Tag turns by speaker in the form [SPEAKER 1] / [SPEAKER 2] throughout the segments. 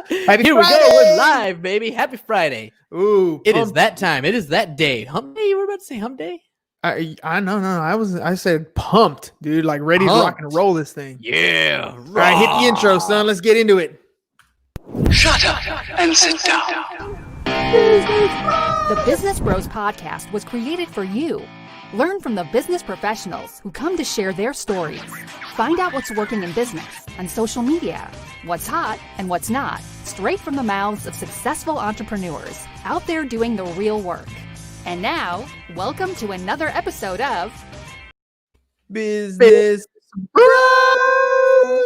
[SPEAKER 1] Happy
[SPEAKER 2] Here
[SPEAKER 1] Friday!
[SPEAKER 2] we go. We're live, baby. Happy Friday.
[SPEAKER 1] Ooh,
[SPEAKER 2] It is that time. It is that day. Hump day? You were about to say hump day?
[SPEAKER 1] I no. I said pumped, dude. Like ready to rock and
[SPEAKER 2] Pumped.
[SPEAKER 1] roll this thing.
[SPEAKER 2] Yeah.
[SPEAKER 1] All right, hit the intro, son. Let's get into it.
[SPEAKER 3] Shut up and sit down.
[SPEAKER 4] The Business Bros Podcast was created for you. Learn from the business professionals who come to share their stories. Find out what's working in business and social media, what's hot and what's not, straight from the mouths of successful entrepreneurs out there doing the real work. And now, welcome to another episode of
[SPEAKER 1] Business Bros.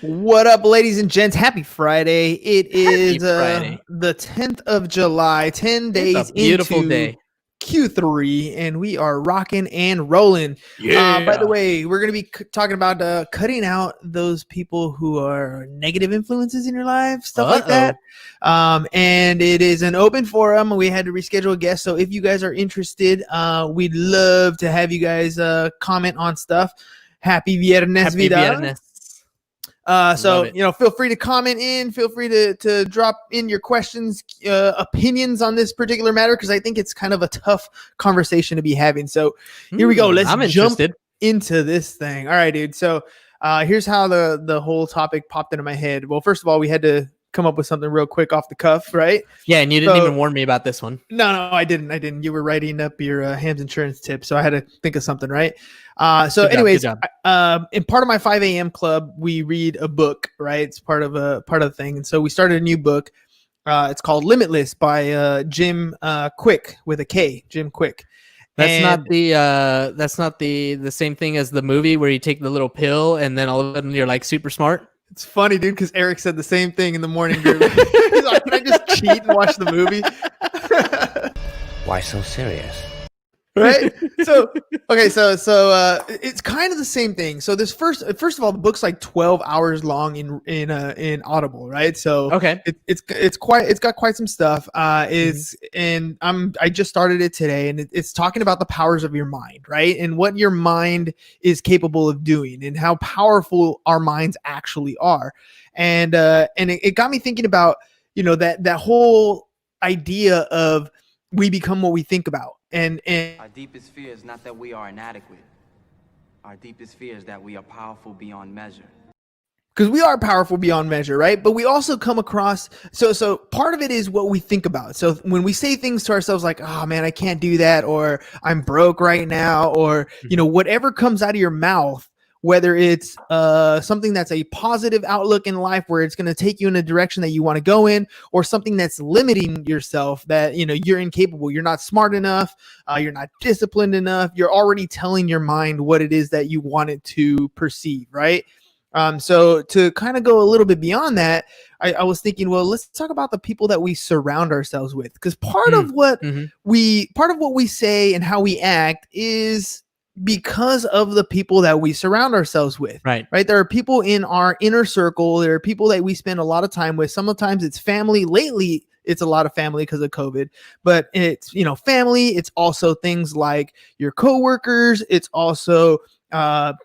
[SPEAKER 1] What up, ladies and gents? Happy Friday. It is
[SPEAKER 2] Friday.
[SPEAKER 1] The 10th of July, 10 days
[SPEAKER 2] It's a beautiful
[SPEAKER 1] into
[SPEAKER 2] day.
[SPEAKER 1] Q3, and we are rocking and rolling.
[SPEAKER 2] Yeah.
[SPEAKER 1] By the way, we're going to be talking about cutting out those people who are negative influences in your life, stuff like that. And it is an open forum. We had to reschedule a guest. So if you guys are interested, we'd love to have you guys comment on stuff. Happy Viernes
[SPEAKER 2] Happy
[SPEAKER 1] Vidal.
[SPEAKER 2] Viernes.
[SPEAKER 1] So,
[SPEAKER 2] Love it.
[SPEAKER 1] feel free to comment in, feel free to drop in your questions, opinions on this particular matter, because I think it's kind of a tough conversation to be having. So here we go. Let's
[SPEAKER 2] I'm
[SPEAKER 1] jump
[SPEAKER 2] interested.
[SPEAKER 1] into this thing. All right, dude. So here's how the whole topic popped into my head. Well, first of all, we had to come up with something real quick off the cuff, right?
[SPEAKER 2] Yeah, and you didn't
[SPEAKER 1] So-
[SPEAKER 2] even warn me about this one.
[SPEAKER 1] No, I didn't. You were writing up your Ham's insurance tip, so I had to think of something, right? So,
[SPEAKER 2] Good
[SPEAKER 1] anyways,
[SPEAKER 2] job.
[SPEAKER 1] in part of my 5 a.m. club, we read a book, right? It's part of the thing, and so we started a new book. It's called Limitless by Jim Quick with a K, Jim Quick.
[SPEAKER 2] That's not the same thing as the movie where you take the little pill and then all of a sudden you're like super smart.
[SPEAKER 1] It's funny, dude, because Eric said the same thing in the morning group. He's like, can I just cheat and watch the movie?
[SPEAKER 3] Why so serious?
[SPEAKER 1] Right? So it's kind of the same thing. So this first of all, the book's like 12 hours long in Audible, right? So
[SPEAKER 2] Okay.
[SPEAKER 1] it's got quite some stuff. And I just started it today, and it's talking about the powers of your mind, right? And what your mind is capable of doing, and how powerful our minds actually are. And it got me thinking about, that whole idea of we become what we think about. And
[SPEAKER 5] Our deepest fear is not that we are inadequate. Our deepest fear is that we are powerful beyond measure.
[SPEAKER 1] because we are powerful beyond measure, right? But we also come across, so part of it is what we think about. So when we say things to ourselves like, oh man, I can't do that, or I'm broke right now, or, whatever comes out of your mouth, whether it's something that's a positive outlook in life where it's going to take you in a direction that you want to go in, or something that's limiting yourself, that you're incapable, you're not smart enough, you're not disciplined enough, you're already telling your mind what it is that you want it to perceive, right? So to kind of go a little bit beyond that, I was thinking, well, let's talk about the people that we surround ourselves with, because part of what we say and how we act is because of the people that we surround ourselves with.
[SPEAKER 2] Right.
[SPEAKER 1] There are people in our inner circle. There are people that we spend a lot of time with. Sometimes it's family. Lately, it's a lot of family because of COVID, but it's, family. It's also things like your coworkers. It's also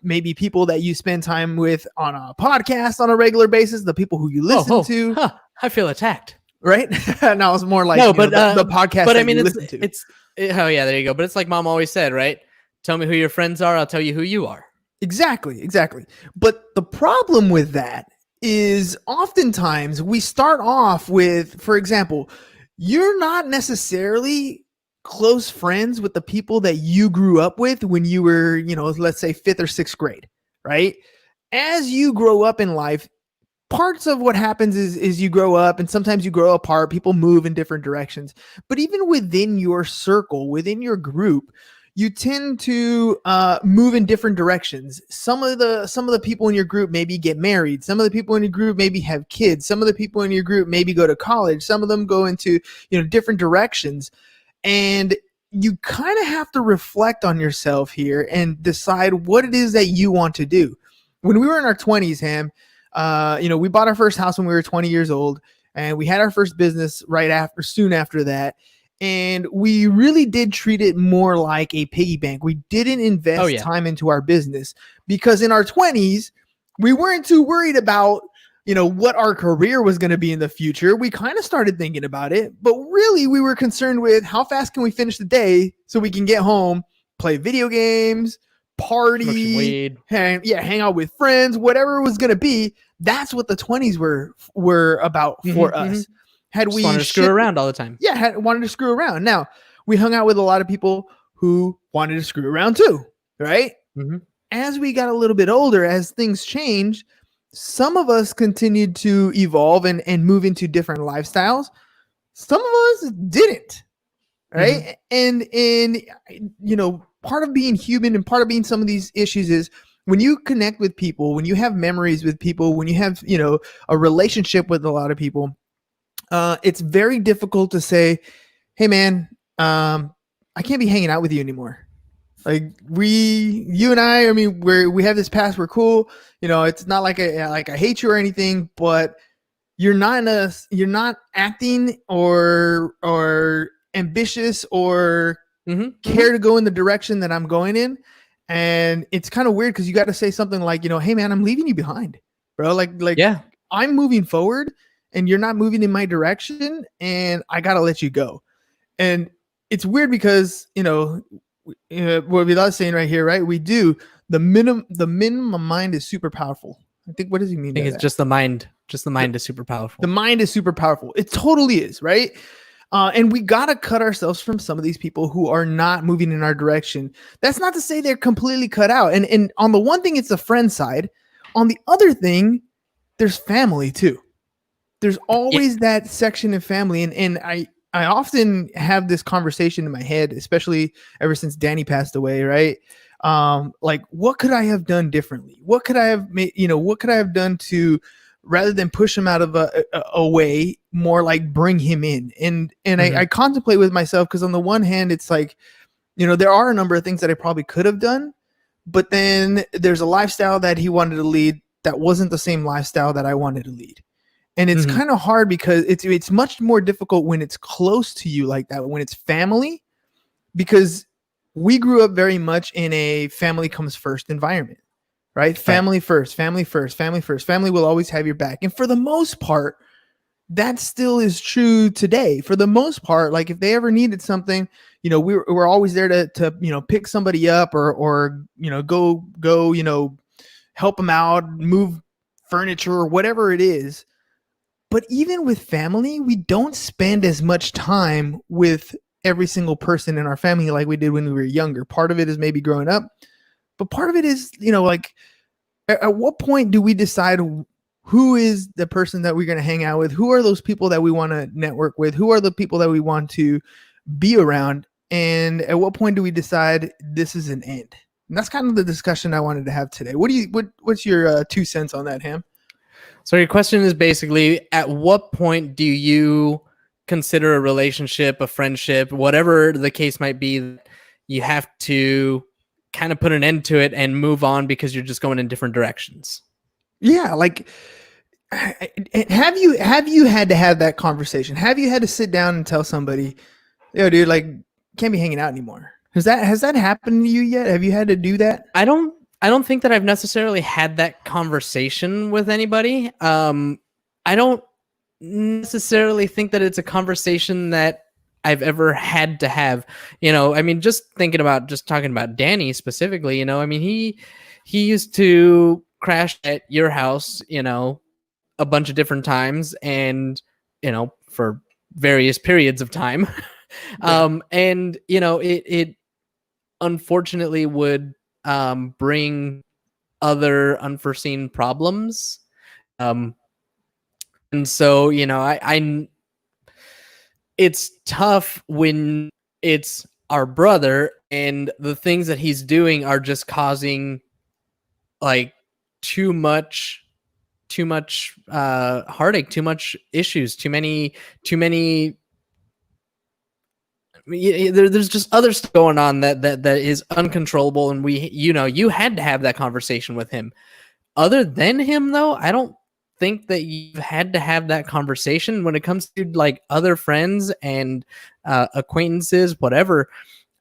[SPEAKER 1] maybe people that you spend time with on a podcast on a regular basis, the people who you listen to.
[SPEAKER 2] Huh, I feel attacked.
[SPEAKER 1] Right. Now it's more like
[SPEAKER 2] No, but
[SPEAKER 1] the podcast
[SPEAKER 2] But
[SPEAKER 1] that
[SPEAKER 2] I mean,
[SPEAKER 1] you
[SPEAKER 2] it's
[SPEAKER 1] listen to.
[SPEAKER 2] oh yeah, there you go. But it's like mom always said, right? Tell me who your friends are, I'll tell you who you are.
[SPEAKER 1] Exactly. But the problem with that is oftentimes we start off with, for example, you're not necessarily close friends with the people that you grew up with when you were, let's say 5th or 6th grade, right? As you grow up in life, parts of what happens is you grow up, and sometimes you grow apart, people move in different directions. But even within your circle, within your group, you tend to move in different directions. Some of the people in your group maybe get married. Some of the people in your group maybe have kids. Some of the people in your group maybe go to college. Some of them go into different directions. And you kind of have to reflect on yourself here and decide what it is that you want to do. When we were in our 20s, Ham, we bought our first house when we were 20 years old, and we had our first business soon after that. And we really did treat it more like a piggy bank. We didn't invest time into our business because in our 20s, we weren't too worried about, what our career was going to be in the future. We kind of started thinking about it, but really we were concerned with how fast can we finish the day so we can get home, play video games,
[SPEAKER 2] Smoke some
[SPEAKER 1] party,
[SPEAKER 2] weed.
[SPEAKER 1] hang out with friends, whatever it was going to be. That's what the 20s were about for
[SPEAKER 2] Mhm,
[SPEAKER 1] us. Had
[SPEAKER 2] Just
[SPEAKER 1] we
[SPEAKER 2] wanted to screw
[SPEAKER 1] shit-
[SPEAKER 2] around all the time.
[SPEAKER 1] wanted to screw around. Now, we hung out with a lot of people who wanted to screw around too, right?
[SPEAKER 2] Mhm.
[SPEAKER 1] As we got a little bit older, as things changed, some of us continued to evolve and move into different lifestyles. Some of us didn't, right? And part of being human and part of being some of these issues is when you connect with people, when you have memories with people, when you have a relationship with a lot of people, it's very difficult to say, hey man, I can't be hanging out with you anymore. Like you and I mean, we have this past, we're cool. It's not like I hate you or anything, but you're not acting or ambitious or
[SPEAKER 2] Mhm.
[SPEAKER 1] care to go in the direction that I'm going in. And it's kind of weird because you got to say something like, hey man, I'm leaving you behind, bro. Like
[SPEAKER 2] Yeah.
[SPEAKER 1] I'm moving forward and you're not moving in my direction and I got to let you go. And it's weird because, what we love saying right here, right? We do the minimum mind is super powerful. I think, what does he mean?
[SPEAKER 2] I think
[SPEAKER 1] by
[SPEAKER 2] it's
[SPEAKER 1] that?
[SPEAKER 2] just the mind. Just the mind is super powerful.
[SPEAKER 1] The mind is super powerful. It totally is, right? And we got to cut ourselves from some of these people who are not moving in our direction. That's not to say they're completely cut out. And on the one thing, it's the friend side. On the other thing, there's family too. There's always that section of family. And I often have this conversation in my head, especially ever since Danny passed away, right? Like, what could I have done differently? What could I have made, what could I have done to, rather than push him out of a way, more like bring him in? And I contemplate with myself, because on the one hand, it's like, there are a number of things that I probably could have done, but then there's a lifestyle that he wanted to lead that wasn't the same lifestyle that I wanted to lead. And it's kind of hard because it's much more difficult when it's close to you like that, when it's family, because we grew up very much in a family comes first environment, right? Family first, family first, family first. Family will always have your back. And for the most part, that still is true today. For the most part, like if they ever needed something, we're always there to pick somebody up or go help them out, move furniture or whatever it is. But even with family, we don't spend as much time with every single person in our family like we did when we were younger. Part of it is maybe growing up, but part of it is, like at what point do we decide who is the person that we're going to hang out with? Who are those people that we want to network with? Who are the people that we want to be around? And at what point do we decide this is an end? And that's kind of the discussion I wanted to have today. What's your 2 cents on that, Ham?
[SPEAKER 2] So your question is basically, at what point do you consider a relationship, a friendship, whatever the case might be, you have to kind of put an end to it and move on because you're just going in different directions?
[SPEAKER 1] Yeah, like have you had to have that conversation? Have you had to sit down and tell somebody, yo, dude, like can't be hanging out anymore? Has that happened to you yet? Have you had to do that?
[SPEAKER 2] I don't think that I've necessarily had that conversation with anybody. I don't necessarily think that it's a conversation that I've ever had to have. I mean, just talking about Danny specifically, I mean, he used to crash at your house, a bunch of different times and, for various periods of time. And, it unfortunately would bring other unforeseen problems. And so, it's tough when it's our brother and the things that he's doing are just causing like too much heartache, too much issues, too many there's just other stuff going on that is uncontrollable, and you had to have that conversation with him. Other than him, though, I don't think that you've had to have that conversation when it comes to like other friends and acquaintances, whatever.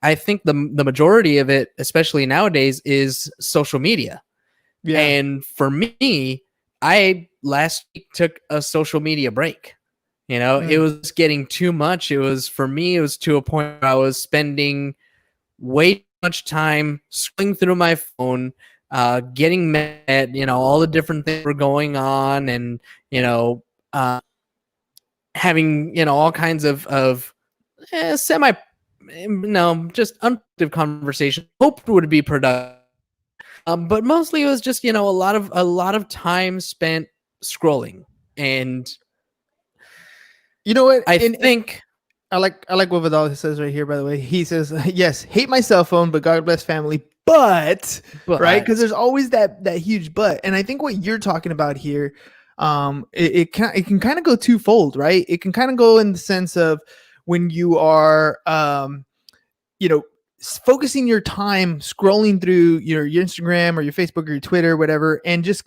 [SPEAKER 2] I think the majority of it, especially nowadays, is social media. Yeah. And for me, I last week took a social media break. You know, it was getting too much. It was, for me, it was to a point where I was spending way too much time scrolling through my phone, getting mad, you know, all the different things were going on, and, you know, having, you know, all kinds of just unproductive conversation. Hoped would be productive. But mostly it was just, you know, a lot of time spent scrolling. And
[SPEAKER 1] You know what?
[SPEAKER 2] I think
[SPEAKER 1] I like what Vidal says right here, by the way. He says, yes, hate my cell phone, but God bless family. But right? Because there's always that huge but. And I think what you're talking about here, it can kind of go twofold, right? It can kind of go in the sense of when you are you know, focusing your time scrolling through your Instagram or your Facebook or your Twitter, whatever, and just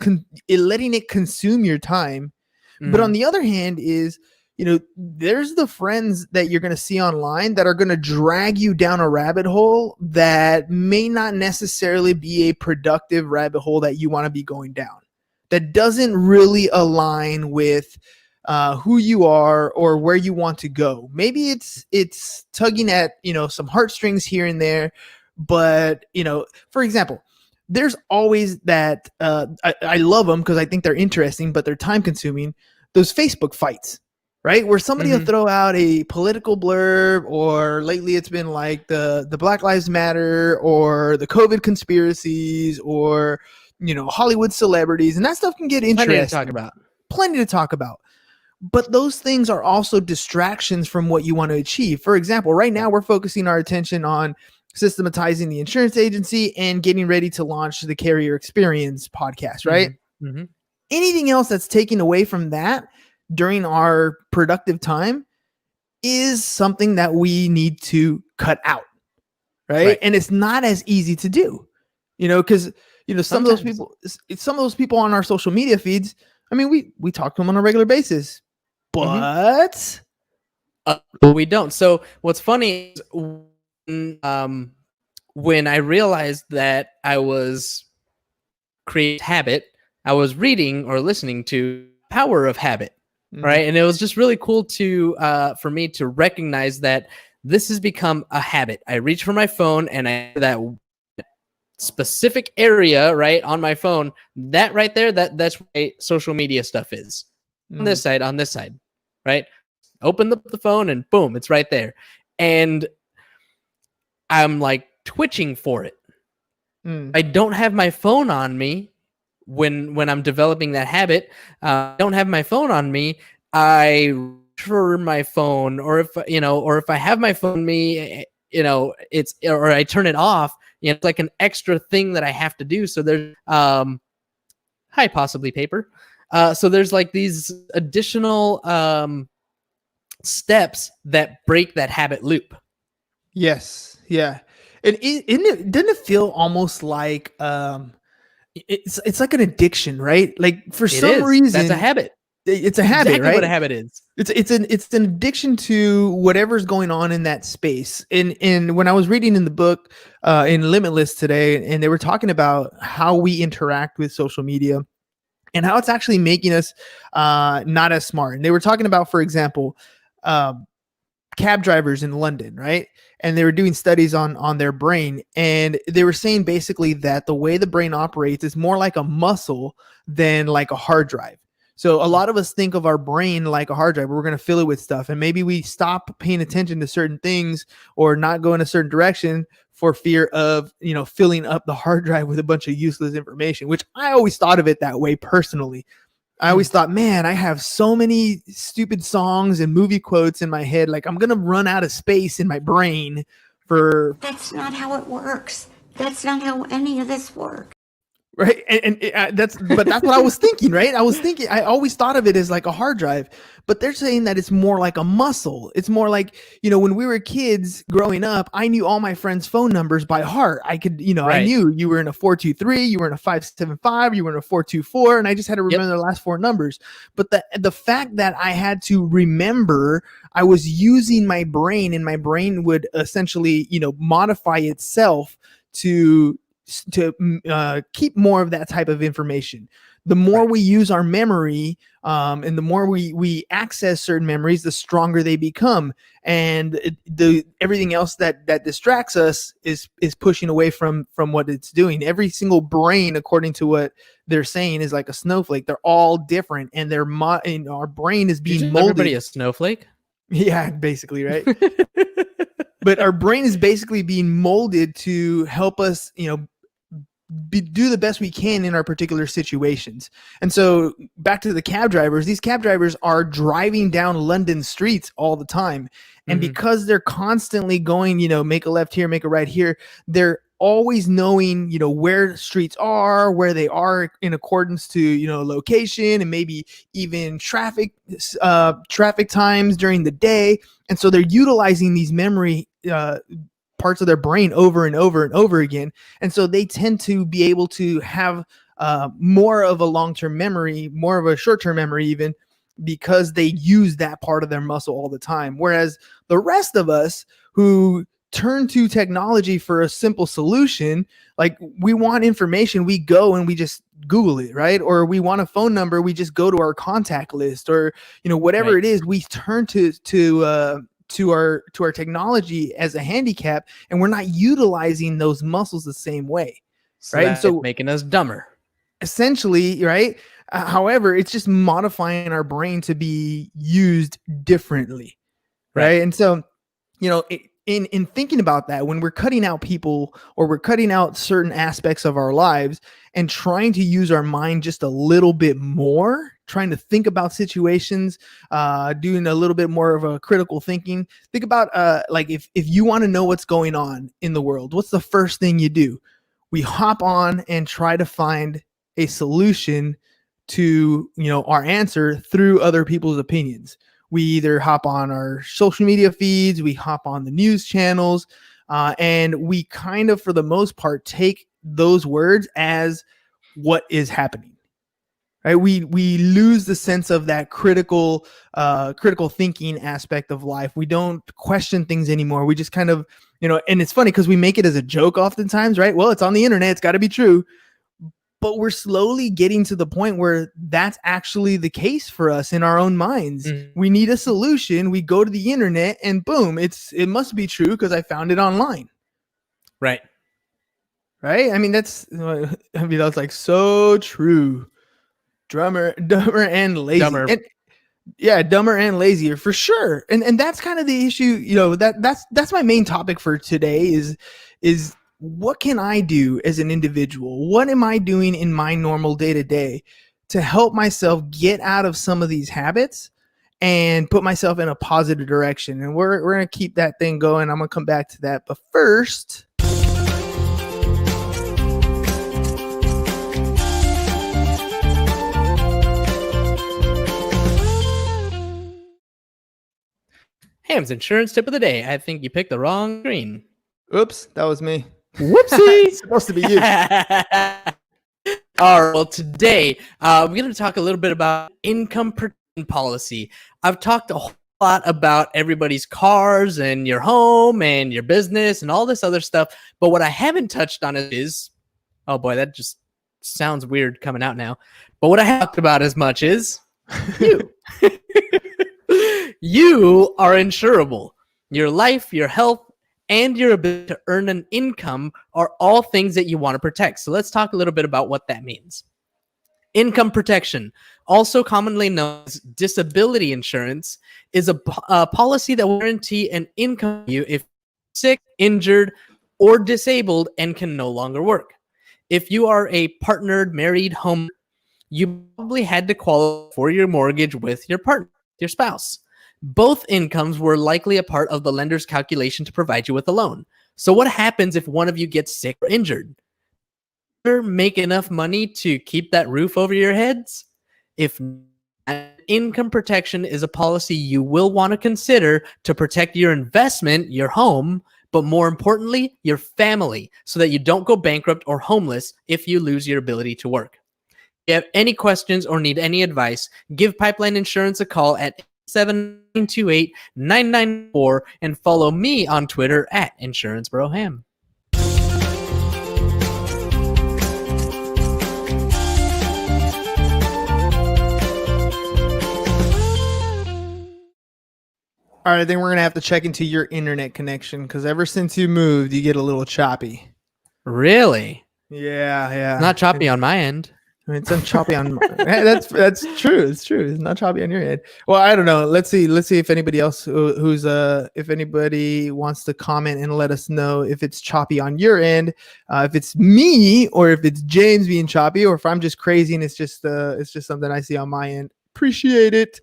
[SPEAKER 1] letting it consume your time. But on the other hand is, you know, there's the friends that you're going to see online that are going to drag you down a rabbit hole that may not necessarily be a productive rabbit hole that you want to be going down, that doesn't really align with who you are or where you want to go. Maybe it's tugging at, you know, some heartstrings here and there, but, you know, for example, there's always that I love them because I think they're interesting, but they're time consuming. Those Facebook fights, right? Where somebody will throw out a political blurb, or lately it's been like the Black Lives Matter or the COVID conspiracies, or, you know, Hollywood celebrities, and that stuff can get interesting. Plenty to talk about. But those things are also distractions from what you want to achieve. For example, right now we're focusing our attention on systematizing the insurance agency and getting ready to launch the Carrier Experience podcast, right?
[SPEAKER 2] Mm-hmm.
[SPEAKER 1] Anything else that's taken away from that during our productive time is something that we need to cut out, right? And it's not as easy to do, you know, because, you know, some of those people on our social media feeds, I mean, we talk to them on a regular basis, but
[SPEAKER 2] we don't. So what's funny is when I realized that I was creating habit, I was reading or listening to Power of Habit, right? And it was just really cool to for me to recognize that this has become a habit. I reach for my phone and I that specific area right on my phone, that right there, that's where social media stuff is. On this side, right? Open the phone and boom, it's right there. And I'm like twitching for it. I don't have my phone on me when I'm developing that habit. I don't have my phone on me. I reach for my phone, or if I have my phone on me, you know, or I turn it off. You know, it's like an extra thing that I have to do. So there's hi, possibly paper. So there's like these additional steps that break that habit loop.
[SPEAKER 1] Yes. Yeah. And doesn't it feel almost like it's like an addiction, right? Like for some reason
[SPEAKER 2] that's a habit.
[SPEAKER 1] It's a habit,
[SPEAKER 2] exactly
[SPEAKER 1] right?
[SPEAKER 2] What a habit is.
[SPEAKER 1] It's an addiction to whatever's going on in that space. And when I was reading in the book in Limitless today, and they were talking about how we interact with social media and how it's actually making us not as smart. And they were talking about, for example, cab drivers in London, right? And they were doing studies on their brain, and they were saying basically that the way the brain operates is more like a muscle than like a hard drive. So a lot of us think of our brain like a hard drive. We're going to fill it with stuff, and maybe we stop paying attention to certain things or not go in a certain direction for fear of, you know, filling up the hard drive with a bunch of useless information, which I always thought of it that way personally. I always thought, man, I have so many stupid songs and movie quotes in my head. Like, I'm going to run out of space in my brain for...
[SPEAKER 6] That's not how it works. That's not how any of this works.
[SPEAKER 1] Right. And that's what I was thinking, right? I always thought of it as like a hard drive, but they're saying that it's more like a muscle. It's more like, you know, when we were kids growing up, I knew all my friends' phone numbers by heart. I could, you know, I knew you were in a 423, you were in a 575, you were in a 424, and I just had to remember the last four numbers. But the fact that I had to remember, I was using my brain, and my brain would essentially, you know, modify itself to keep more of that type of information. The more we use our memory, and the more we access certain memories, the stronger they become. And everything else that distracts us is pushing away from what it's doing. Every single brain, according to what they're saying, is like a snowflake. They're all different, and and our brain is being molded.
[SPEAKER 2] Everybody a snowflake?
[SPEAKER 1] Yeah, basically, right? But our brain is basically being molded to help us, do the best we can in our particular situations. And so back to the cab drivers, these cab drivers are driving down London streets all the time. And because they're constantly going, make a left here, make a right here, they're always knowing, where streets are, where they are in accordance to, location, and maybe even traffic times during the day. And so they're utilizing these memory parts of their brain over and over and over again. And so they tend to be able to have more of a long-term memory, more of a short-term memory even, because they use that part of their muscle all the time. Whereas the rest of us who turn to technology for a simple solution, like we want information, we go and we just Google it, right? Or we want a phone number, we just go to our contact list, or whatever it is, we turn to our technology as a handicap, and we're not utilizing those muscles the same way, right?
[SPEAKER 2] And so making us dumber, essentially,
[SPEAKER 1] right? However, it's just modifying our brain to be used differently, right? And so, in thinking about that, when we're cutting out people or we're cutting out certain aspects of our lives and trying to use our mind just a little bit more, trying to think about situations, doing a little bit more of a critical thinking. Think about like if you want to know what's going on in the world, what's the first thing you do? We hop on and try to find a solution to our answer through other people's opinions. We either hop on our social media feeds, we hop on the news channels, and we kind of, for the most part, take those words as what is happening. Right? We lose the sense of that critical thinking aspect of life. We don't question things anymore. We just kind of, and it's funny because we make it as a joke oftentimes, right? Well, it's on the internet, it's got to be true. But we're slowly getting to the point where that's actually the case for us in our own minds. We need a solution. We go to the internet and boom, it must be true because I found it online.
[SPEAKER 2] Right.
[SPEAKER 1] I mean, that's like so true. Dumber and lazy.
[SPEAKER 2] Dumber.
[SPEAKER 1] Dumber and lazier for sure. And that's kind of the issue, that's my main topic for today is what can I do as an individual? What am I doing in my normal day-to-day to help myself get out of some of these habits and put myself in a positive direction? And we're going to keep that thing going. I'm going to come back to that. But first,
[SPEAKER 2] Ham's insurance tip of the day. I think you picked the wrong screen.
[SPEAKER 1] Oops, that was me.
[SPEAKER 2] Whoopsie.
[SPEAKER 1] It's supposed to be you.
[SPEAKER 2] All right, well, today we're going to talk a little bit about income protection policy. I've talked a whole lot about everybody's cars and your home and your business and all this other stuff, but what I haven't touched on is, oh boy, that just sounds weird coming out now, but what I haven't talked about as much is you. You are insurable. Your life, your health, and your ability to earn an income are all things that you want to protect. So let's talk a little bit about what that means. Income protection, also commonly known as disability insurance, is a policy that will guarantee an income to you if you're sick, injured, or disabled and can no longer work. If you are a partnered, married, home, you probably had to qualify for your mortgage with your partner, your spouse. Both incomes were likely a part of the lender's calculation to provide you with a loan. So what happens if one of you gets sick or injured? You make enough money to keep that roof over your heads? If not, income protection is a policy you will want to consider to protect your investment, your home, but more importantly, your family, so that you don't go bankrupt or homeless if you lose your ability to work. If you have any questions or need any advice, give Pipeline Insurance a call at 728-994 and follow me on Twitter at InsuranceBroHam.
[SPEAKER 1] All right, then we're gonna have to check into your internet connection because ever since you moved, you get a little choppy.
[SPEAKER 2] Really?
[SPEAKER 1] Yeah.
[SPEAKER 2] Not choppy on my end.
[SPEAKER 1] I mean, it's choppy on. That's true. It's true. It's not choppy on your end. Well, I don't know. Let's see if anybody else who's if anybody wants to comment and let us know if it's choppy on your end, if it's me or if it's James being choppy, or if I'm just crazy and it's just something I see on my end. Appreciate it.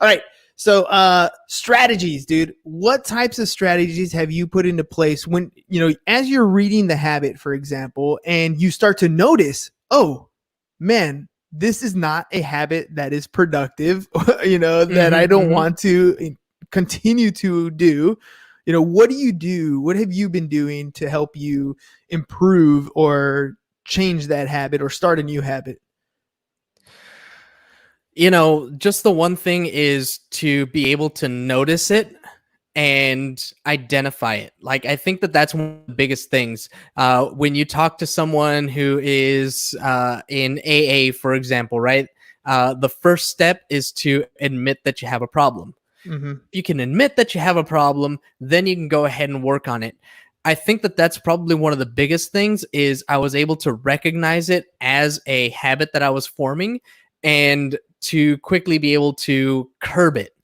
[SPEAKER 1] All right. So strategies, dude. What types of strategies have you put into place when, as you're reading The Habit, for example, and you start to notice, oh, man, this is not a habit that is productive, that I don't want to continue to do. What do you do? What have you been doing to help you improve or change that habit or start a new habit?
[SPEAKER 2] Just the one thing is to be able to notice it and identify it. Like, I think that's one of the biggest things. When you talk to someone who is in AA, for example, right? The first step is to admit that you have a problem.
[SPEAKER 1] Mm-hmm.
[SPEAKER 2] If you can admit that you have a problem, then you can go ahead and work on it. I think that's probably one of the biggest things is I was able to recognize it as a habit that I was forming and to quickly be able to curb it.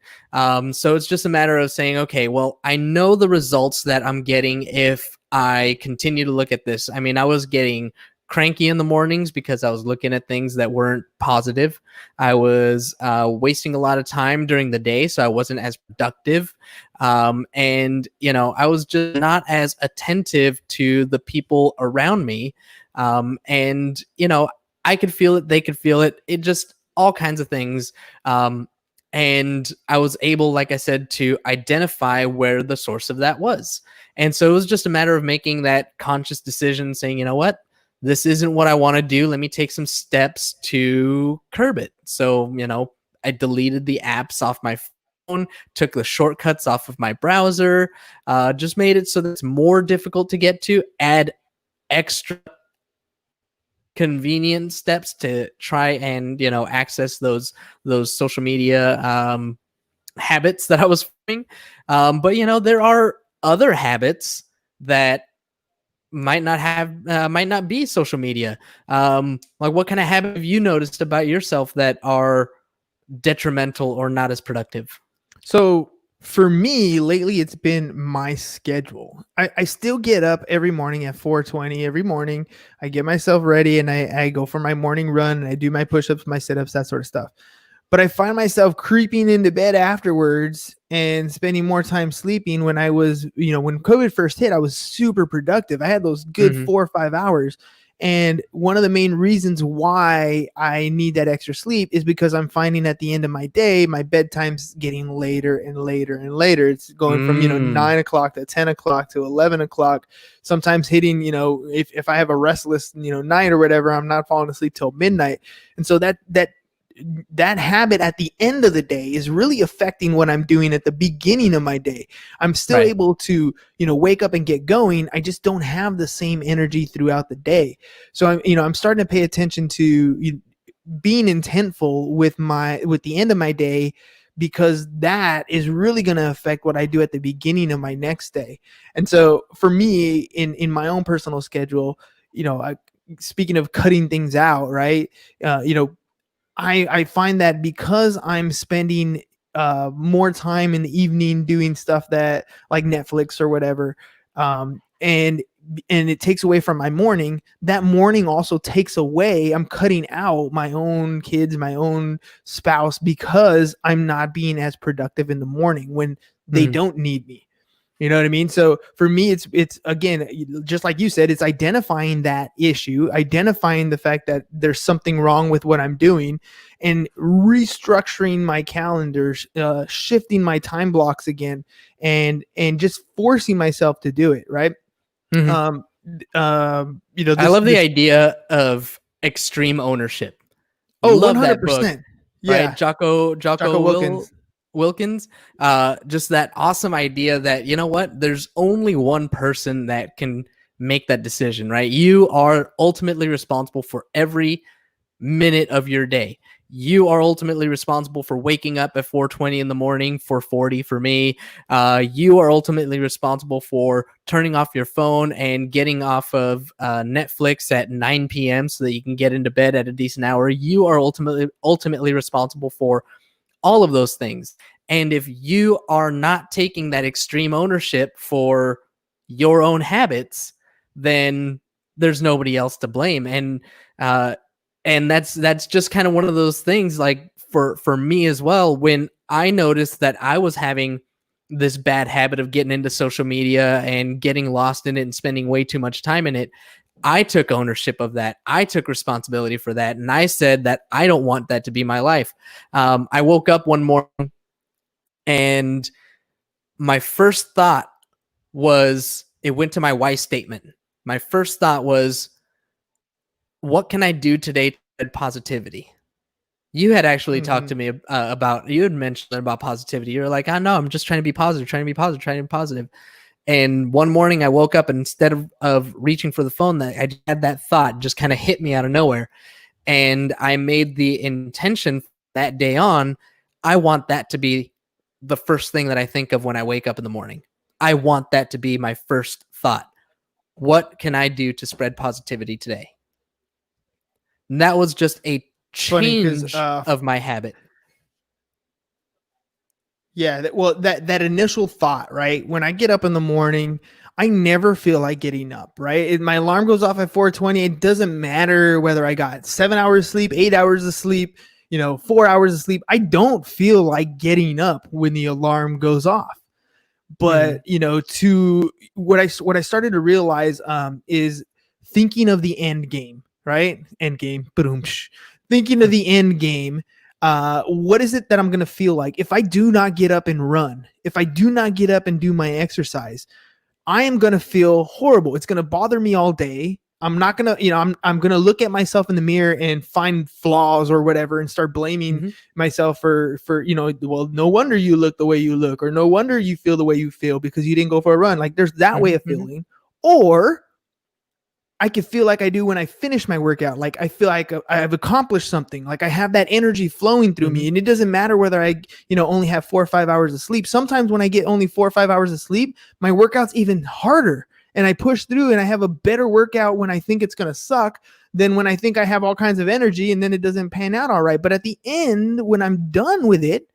[SPEAKER 2] So it's just a matter of saying, okay, well, I know the results that I'm getting if I continue to look at this. I mean, I was getting cranky in the mornings because I was looking at things that weren't positive. I was wasting a lot of time during the day, so I wasn't as productive. And, I was just not as attentive to the people around me. And, I could feel it. They could feel it. It just all kinds of things. And I was able, like I said, to identify where the source of that was. And so it was just a matter of making that conscious decision saying, you know what, this isn't what I want to do. Let me take some steps to curb it. So, I deleted the apps off my phone, took the shortcuts off of my browser, just made it so that it's more difficult to get to, add extra convenient steps to try and access those social media habits that I was forming. But there are other habits that might not be social media. Like, what kind of habit have you noticed about yourself that are detrimental or not as productive?
[SPEAKER 1] So for me, lately, it's been my schedule. I still get up every morning at 4:20 every morning. I get myself ready and I go for my morning run and I do my push-ups, my sit-ups, that sort of stuff. But I find myself creeping into bed afterwards and spending more time sleeping. When I was, when COVID first hit, I was super productive. I had those good 4 or 5 hours. And one of the main reasons why I need that extra sleep is because I'm finding at the end of my day, my bedtime's getting later and later and later. It's going from, 9 o'clock to 10 o'clock to 11 o'clock, sometimes hitting, if I have a restless, night or whatever, I'm not falling asleep till midnight. And so that habit at the end of the day is really affecting what I'm doing at the beginning of my day. I'm still able to, wake up and get going. I just don't have the same energy throughout the day. So I'm starting to pay attention to being intentful with the end of my day, because that is really going to affect what I do at the beginning of my next day. And so for me, in my own personal schedule, speaking of cutting things out, right? I find that because I'm spending more time in the evening doing stuff that like Netflix or whatever, and it takes away from my morning, that morning also takes away, I'm cutting out my own kids, my own spouse, because I'm not being as productive in the morning when they don't need me. You know what I mean? So for me, it's again, just like you said, it's identifying that issue, identifying the fact that there's something wrong with what I'm doing, and restructuring my calendars, shifting my time blocks again, and just forcing myself to do it. Right.
[SPEAKER 2] I love the idea of extreme ownership.
[SPEAKER 1] Oh,
[SPEAKER 2] love
[SPEAKER 1] 100%.
[SPEAKER 2] That book,
[SPEAKER 1] yeah.
[SPEAKER 2] Right? Jocko Wilkins. Just that awesome idea that, there's only one person that can make that decision, right? You are ultimately responsible for every minute of your day. You are ultimately responsible for waking up at 4:20 in the morning, 4:40 for me. You are ultimately responsible for turning off your phone and getting off of Netflix at 9 p.m. so that you can get into bed at a decent hour. You are ultimately responsible for all of those things. And if you are not taking that extreme ownership for your own habits, then there's nobody else to blame. And that's just kind of one of those things, like for me as well. When I noticed that I was having this bad habit of getting into social media and getting lost in it and spending way too much time in it, I took ownership of that. I took responsibility for that. And I said that I don't want that to be my life. I woke up one morning and my first thought was, it went to my why statement. My first thought was, what can I do today to spread positivity? You had actually talked to me about, you had mentioned about positivity. You're like, I know, I'm just trying to be positive, trying to be positive, trying to be positive. And one morning I woke up and instead of reaching for the phone, that I had that thought just kind of hit me out of nowhere. And I made the intention that day on, I want that to be the first thing that I think of when I wake up in the morning. I want that to be my first thought. What can I do to spread positivity today? And that was just a change of my habit.
[SPEAKER 1] Yeah, that initial thought, right? When I get up in the morning, I never feel like getting up, right? My alarm goes off at 4:20. It doesn't matter whether I got 7 hours of sleep, 8 hours of sleep, 4 hours of sleep. I don't feel like getting up when the alarm goes off. But, to what I started to realize is thinking of the end game, right? End game, boom, thinking of the end game. What is it that I'm going to feel like if I do not get up and run, if I do not get up and do my exercise? I am going to feel horrible. It's going to bother me all day. I'm not going to, I'm going to look at myself in the mirror and find flaws or whatever and start blaming myself for, well, no wonder you look the way you look, or no wonder you feel the way you feel because you didn't go for a run. Like there's that way of feeling. Or I could feel like I do when I finish my workout. Like I feel like I've accomplished something. Like I have that energy flowing through me, and it doesn't matter whether I, only have 4 or 5 hours of sleep. Sometimes when I get only 4 or 5 hours of sleep, my workout's even harder, and I push through, and I have a better workout when I think it's going to suck than when I think I have all kinds of energy, and then it doesn't pan out all right. But at the end, when I'm done with it,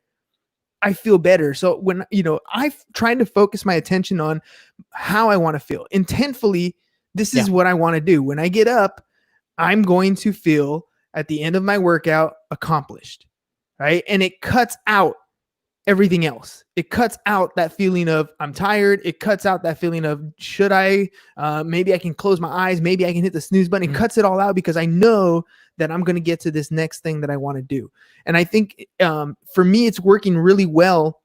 [SPEAKER 1] I feel better. So when, I've tried to focus my attention on how I want to feel intentfully. This is what I want to do. When I get up, I'm going to feel at the end of my workout accomplished, right? And it cuts out everything else. It cuts out that feeling of I'm tired. It cuts out that feeling of should I, maybe I can close my eyes. Maybe I can hit the snooze button. It cuts it all out because I know that I'm going to get to this next thing that I want to do. And I think for me, it's working really well.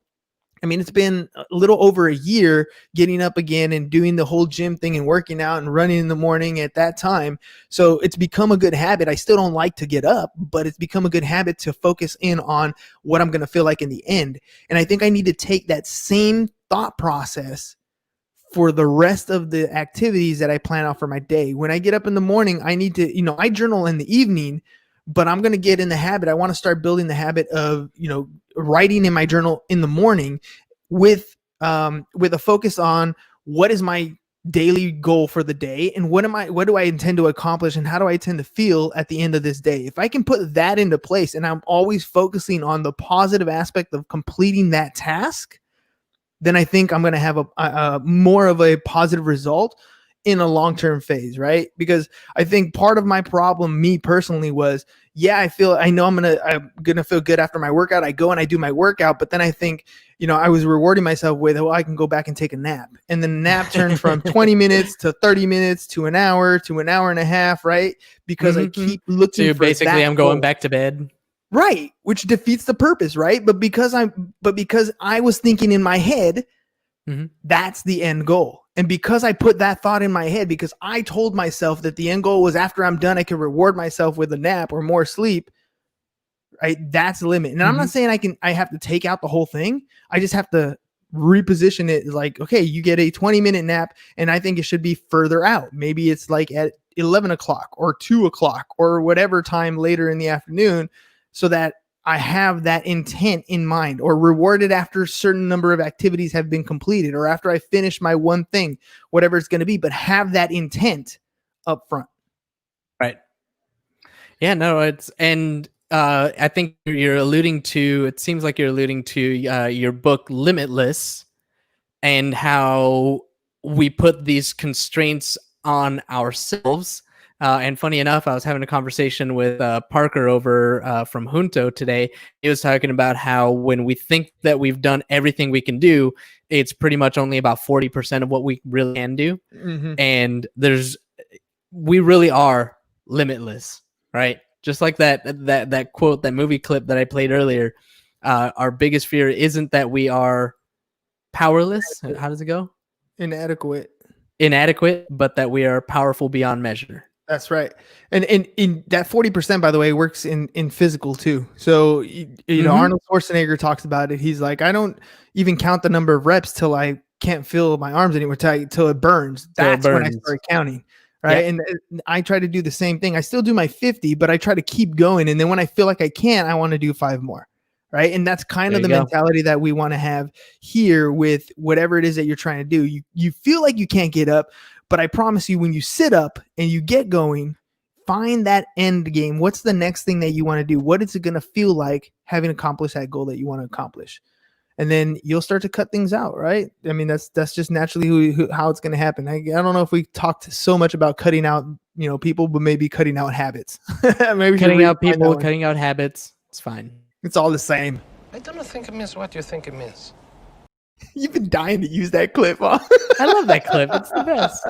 [SPEAKER 1] I mean, it's been a little over a year getting up again and doing the whole gym thing and working out and running in the morning at that time. So it's become a good habit. I still don't like to get up, but it's become a good habit to focus in on what I'm going to feel like in the end. And I think I need to take that same thought process for the rest of the activities that I plan out for my day. When I get up in the morning, I need to, I journal in the evening, but I'm going to get in the habit. I want to start building the habit of, writing in my journal in the morning with a focus on what is my daily goal for the day and what do I intend to accomplish and how do I intend to feel at the end of this day. If I can put that into place and I'm always focusing on the positive aspect of completing that task, then I think I'm going to have a more of a positive result in a long-term phase, right? Because I think part of my problem, me personally, was, I know I'm gonna feel good after my workout. I go and I do my workout, but then I think, I was rewarding myself with, I can go back and take a nap, and then the nap turned from 20 minutes to 30 minutes to an hour and a half, right? Because I keep looking. So for basically,
[SPEAKER 2] I'm going back to bed,
[SPEAKER 1] right? Which defeats the purpose, right? But because I was thinking in my head, that's the end goal. And because I put that thought in my head, because I told myself that the end goal was after I'm done, I can reward myself with a nap or more sleep, right? That's the limit. And I'm not saying I have to take out the whole thing. I just have to reposition it like, okay, you get a 20-minute nap, and I think it should be further out. Maybe it's like at 11 o'clock or 2 o'clock or whatever time later in the afternoon, so that I have that intent in mind, or rewarded after a certain number of activities have been completed, or after I finish my one thing, whatever it's going to be, but have that intent up front.
[SPEAKER 2] Right. Yeah, no, I think you're alluding to, it seems like you're alluding to your book Limitless, and how we put these constraints on ourselves. And funny enough, I was having a conversation with Parker over from Junto today. He was talking about how when we think that we've done everything we can do, it's pretty much only about 40% of what we really can do.
[SPEAKER 1] Mm-hmm.
[SPEAKER 2] And we really are limitless, right? Just like that quote, that movie clip that I played earlier. Our biggest fear isn't that we are powerless. How does it go?
[SPEAKER 1] Inadequate,
[SPEAKER 2] but that we are powerful beyond measure.
[SPEAKER 1] That's right. And in that 40%, by the way, works in physical too. So, you know, Arnold Schwarzenegger talks about it. He's like, I don't even count the number of reps till I can't feel my arms anymore, till it burns. That's when I start counting. Right. Yep. And I try to do the same thing. I still do my 50, but I try to keep going. And then when I feel like I can't, I want to do 5 more. Right. And that's kind of the mentality that we want to have here with whatever it is that you're trying to do. You feel like you can't get up, but I promise you, when you sit up and you get going, find that end game. What's the next thing that you want to do? What is it going to feel like having accomplished that goal that you want to accomplish? And then you'll start to cut things out, right? I mean, that's just naturally how it's going to happen. I don't know if we talked so much about cutting out, people, but maybe cutting out habits. Maybe
[SPEAKER 2] cutting out people, cutting out habits. It's fine.
[SPEAKER 1] It's all the same.
[SPEAKER 7] I don't think it means what you think it means.
[SPEAKER 1] You've been dying to use that clip, huh?
[SPEAKER 2] I love that clip. It's the best.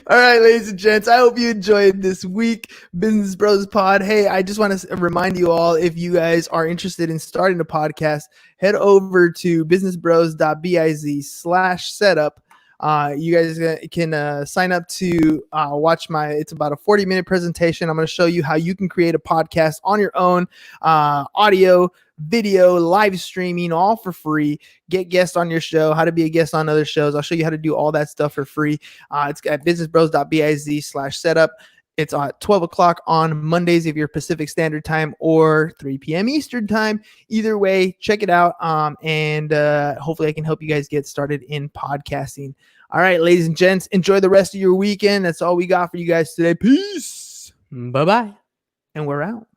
[SPEAKER 1] All right, ladies and gents, I hope you enjoyed this week Business Bros Pod. Hey, I just want to remind you all, if you guys are interested in starting a podcast, head over to businessbros.biz/setup. You guys can sign up to watch it's about a 40-minute presentation. I'm going to show you how you can create a podcast on your own, audio, video, live streaming, all for free. Get guests on your show, how to be a guest on other shows. I'll show you how to do all that stuff for free. It's at businessbros.biz/setup. It's at 12 o'clock on Mondays if you're Pacific Standard Time, or 3 p.m. Eastern Time. Either way, check it out. And hopefully I can help you guys get started in podcasting. All right, ladies and gents, enjoy the rest of your weekend. That's all we got for you guys today. Peace.
[SPEAKER 2] Bye-bye.
[SPEAKER 1] And we're out.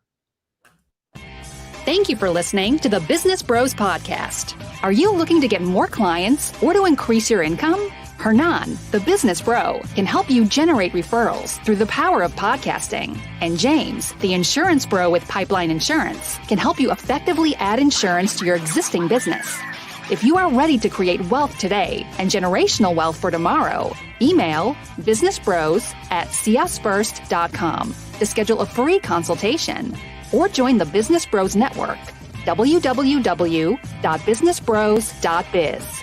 [SPEAKER 4] Thank you for listening to the Business Bros Podcast. Are you looking to get more clients or to increase your income? Hernan, the business bro, can help you generate referrals through the power of podcasting. And James, the insurance bro with Pipeline Insurance, can help you effectively add insurance to your existing business. If you are ready to create wealth today and generational wealth for tomorrow, email businessbros@csfirst.com to schedule a free consultation, or join the Business Bros Network, www.businessbros.biz.